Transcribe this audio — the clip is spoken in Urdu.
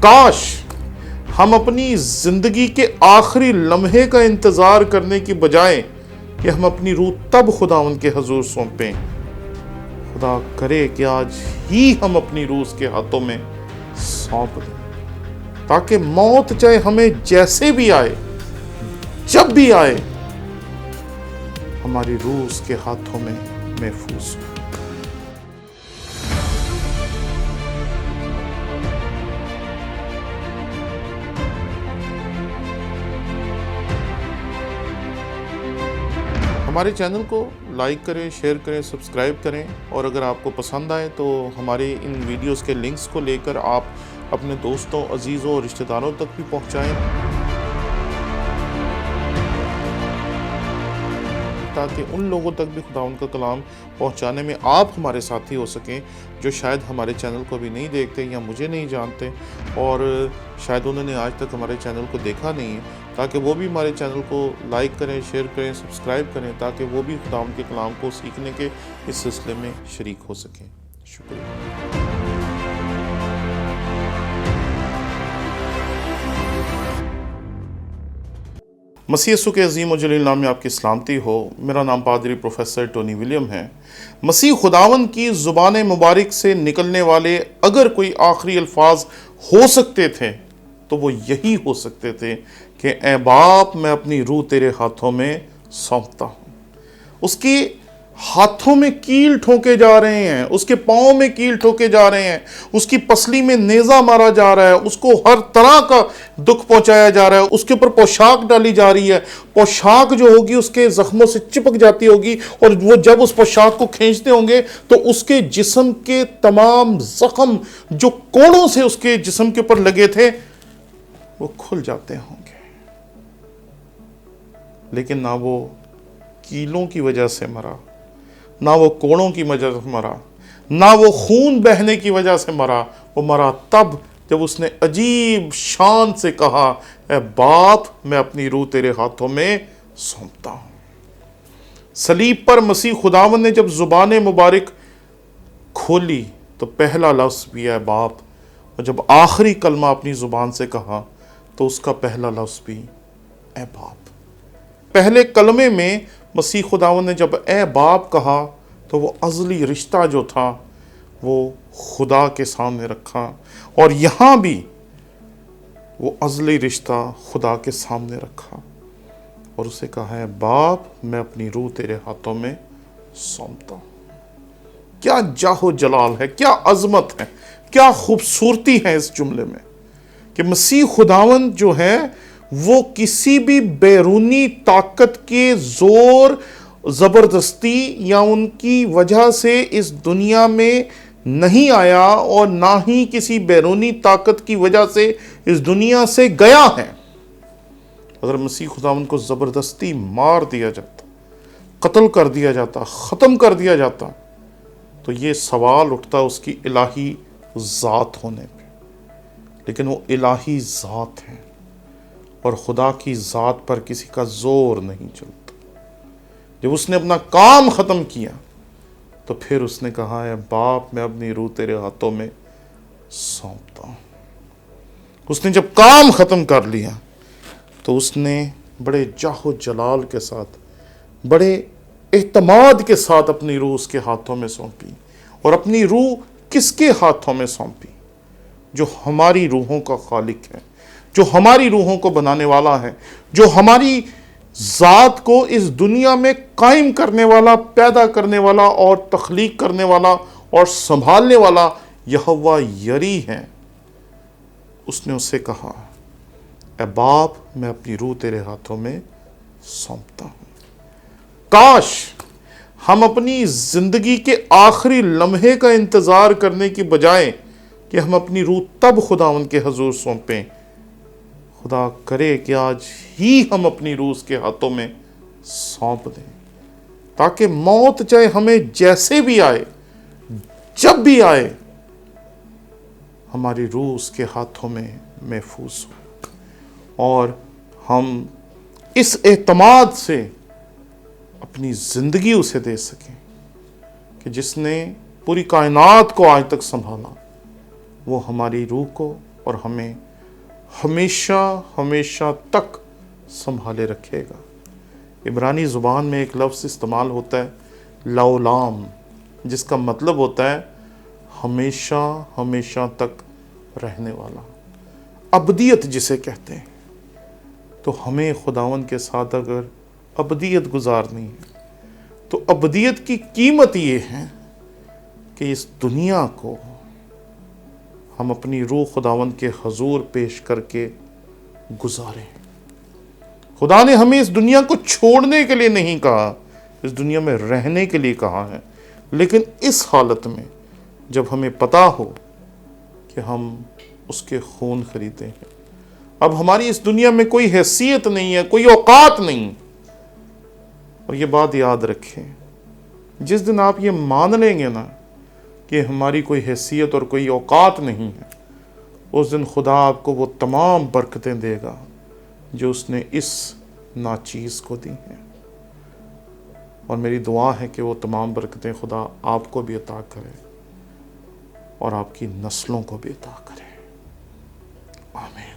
کاش ہم اپنی زندگی کے آخری لمحے کا انتظار کرنے کی بجائے کہ ہم اپنی روح تب خداوند کے حضور سونپیں، خدا کرے کہ آج ہی ہم اپنی روح اس کے ہاتھوں میں سونپ دیں، تاکہ موت چاہے ہمیں جیسے بھی آئے، جب بھی آئے، ہماری روح اس کے ہاتھوں میں محفوظ ہو۔ ہمارے چینل کو لائک کریں، شیئر کریں، سبسکرائب کریں، اور اگر آپ کو پسند آئے تو ہمارے ان ویڈیوز کے لنکس کو لے کر آپ اپنے دوستوں، عزیزوں اور رشتہ داروں تک بھی پہنچائیں، تاکہ ان لوگوں تک بھی خدا ان کا کلام پہنچانے میں آپ ہمارے ساتھی ہو سکیں جو شاید ہمارے چینل کو بھی نہیں دیکھتے یا مجھے نہیں جانتے، اور شاید انہوں نے آج تک ہمارے چینل کو دیکھا نہیں ہے، تاکہ وہ بھی ہمارے چینل کو لائک کریں، شیئر کریں، سبسکرائب کریں، تاکہ وہ بھی خدا ان کے کلام کو سیکھنے کے اس سلسلے میں شریک ہو سکیں۔ شکریہ۔ مسیح یسوع کے عظیم و جلیل نام میں آپ کی سلامتی ہو۔ میرا نام پادری پروفیسر ٹونی ولیم ہے۔ مسیح خداوند کی زبان مبارک سے نکلنے والے اگر کوئی آخری الفاظ ہو سکتے تھے تو وہ یہی ہو سکتے تھے کہ اے باپ، میں اپنی روح تیرے ہاتھوں میں سونپتا ہوں۔ اس کے ہاتھوں میں کیل ٹھوکے جا رہے ہیں، اس کے پاؤں میں کیل ٹھوکے جا رہے ہیں، اس کی پسلی میں نیزہ مارا جا رہا ہے، اس کو ہر طرح کا دکھ پہنچایا جا رہا ہے، اس کے اوپر پوشاک ڈالی جا رہی ہے، پوشاک جو ہوگی اس کے زخموں سے چپک جاتی ہوگی، اور وہ جب اس پوشاک کو کھینچتے ہوں گے تو اس کے جسم کے تمام زخم جو کوڑوں سے اس کے جسم کے اوپر لگے تھے وہ کھل جاتے ہوں گے، لیکن نہ وہ کیلوں کی وجہ سے مرا، نہ وہ کوڑوں کی وجہ سے مرا، نہ وہ خون بہنے کی وجہ سے مرا، وہ مرا تب جب اس نے عجیب شان سے کہا، اے باپ، میں اپنی روح تیرے ہاتھوں میں سونپتا ہوں۔ صلیب پر مسیح خداوند نے جب زبان مبارک کھولی تو پہلا لفظ بھی اے باپ، اور جب آخری کلمہ اپنی زبان سے کہا تو اس کا پہلا لفظ بھی اے باپ۔ پہلے کلمے میں مسیح خداوند نے جب اے باپ کہا تو وہ ازلی رشتہ جو تھا وہ خدا کے سامنے رکھا، اور یہاں بھی وہ ازلی رشتہ خدا کے سامنے رکھا اور اسے کہا ہے باپ، میں اپنی روح تیرے ہاتھوں میں سونپتا ہوں۔ کیا جاہ و جلال ہے، کیا عظمت ہے، کیا خوبصورتی ہے اس جملے میں کہ مسیح خداوند جو ہے وہ کسی بھی بیرونی طاقت کے زور، زبردستی یا ان کی وجہ سے اس دنیا میں نہیں آیا، اور نہ ہی کسی بیرونی طاقت کی وجہ سے اس دنیا سے گیا ہے۔ اگر مسیح خداوند کو زبردستی مار دیا جاتا، قتل کر دیا جاتا، ختم کر دیا جاتا، تو یہ سوال اٹھتا اس کی الہی ذات ہونے پہ، لیکن وہ الہی ذات ہے اور خدا کی ذات پر کسی کا زور نہیں چلتا۔ جب اس نے اپنا کام ختم کیا تو پھر اس نے کہا ہے باپ، میں اپنی روح تیرے ہاتھوں میں سونپتا ہوں۔ اس نے جب کام ختم کر لیا تو اس نے بڑے جاہ و جلال کے ساتھ، بڑے اعتماد کے ساتھ اپنی روح اس کے ہاتھوں میں سونپی، اور اپنی روح کس کے ہاتھوں میں سونپی؟ جو ہماری روحوں کا خالق ہے، جو ہماری روحوں کو بنانے والا ہے، جو ہماری ذات کو اس دنیا میں قائم کرنے والا، پیدا کرنے والا اور تخلیق کرنے والا اور سنبھالنے والا یہوہ یری ہے۔ اس نے اسے کہا اے باپ، میں اپنی روح تیرے ہاتھوں میں سونپتا ہوں۔ کاش ہم اپنی زندگی کے آخری لمحے کا انتظار کرنے کی بجائے کہ ہم اپنی روح تب خداوند کے حضور سونپیں، خدا کرے کہ آج ہی ہم اپنی روح اس کے ہاتھوں میں سونپ دیں، تاکہ موت چاہے ہمیں جیسے بھی آئے، جب بھی آئے، ہماری روح اس کے ہاتھوں میں محفوظ ہو، اور ہم اس اعتماد سے اپنی زندگی اسے دے سکیں کہ جس نے پوری کائنات کو آج تک سنبھالا، وہ ہماری روح کو اور ہمیں ہمیشہ ہمیشہ تک سنبھالے رکھے گا۔ عبرانی زبان میں ایک لفظ استعمال ہوتا ہے لولام، جس کا مطلب ہوتا ہے ہمیشہ ہمیشہ تک رہنے والا، ابدیت جسے کہتے ہیں۔ تو ہمیں خداوند کے ساتھ اگر ابدیت گزارنی ہے تو ابدیت کی قیمت یہ ہے کہ اس دنیا کو ہم اپنی روح خداوند کے حضور پیش کر کے گزاریں۔ خدا نے ہمیں اس دنیا کو چھوڑنے کے لیے نہیں کہا، اس دنیا میں رہنے کے لیے کہا ہے، لیکن اس حالت میں جب ہمیں پتہ ہو کہ ہم اس کے خون خریدے ہیں، اب ہماری اس دنیا میں کوئی حیثیت نہیں ہے، کوئی اوقات نہیں۔ اور یہ بات یاد رکھیں، جس دن آپ یہ مان لیں گے نا کہ ہماری کوئی حیثیت اور کوئی اوقات نہیں ہے، اس دن خدا آپ کو وہ تمام برکتیں دے گا جو اس نے اس ناچیز کو دی ہیں۔ اور میری دعا ہے کہ وہ تمام برکتیں خدا آپ کو بھی عطا کرے اور آپ کی نسلوں کو بھی عطا کرے۔ آمین۔